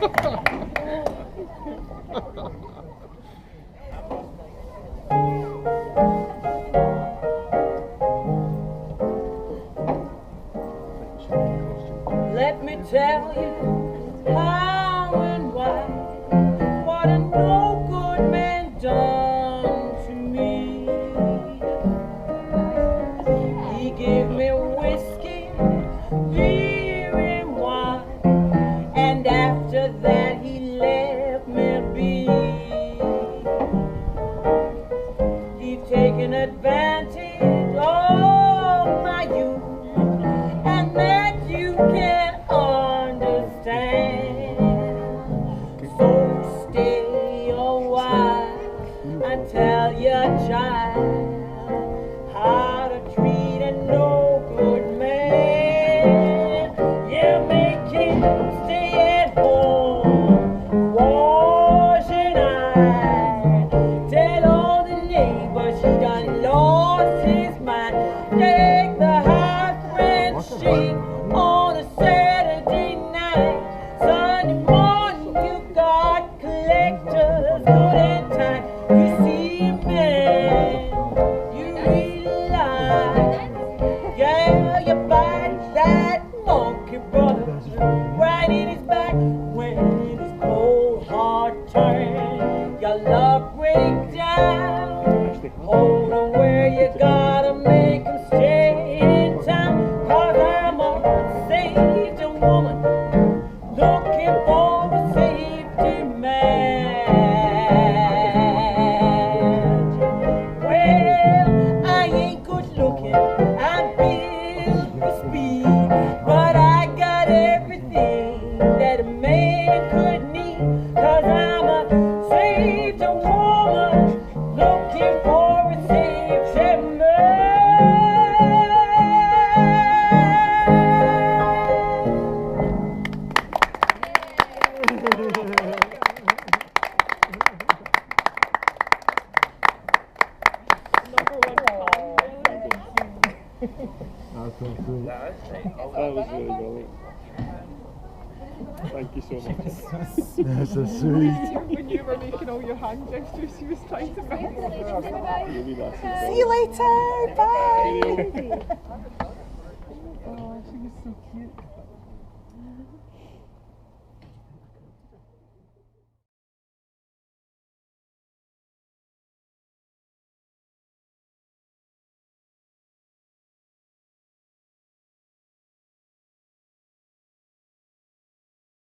Let me tell you how and why, what a no good man done to me. He gave me whiskey, beer and wine, and after that he let me be. He's taken advantage of my youth, and that you can't understand. So stay a while and tell your child how to treat a no good man. You make him stay at home, washing eyes. Tell all the neighbors he done lost his mind. Take the high French sheet on a Saturday night. Sunday morning you got collectors good and tight. You see a man you really like. Yeah, you bite that monkey brother right in his back when his cold heart turns. Your luck break down. Hold him where you gotta make him stay in town. 'Cause I'm a saved woman looking for a safety match. Well, I ain't good looking, I'm built for speed, but I got everything that a man could need. 'Cause I'm a saved woman looking for a safety That's so sweet. That was really brilliant. Thank you so much. That's so sweet. When you were making all your hand gestures, she was trying to make Really nice. See you later. Bye. Oh, she was so cute.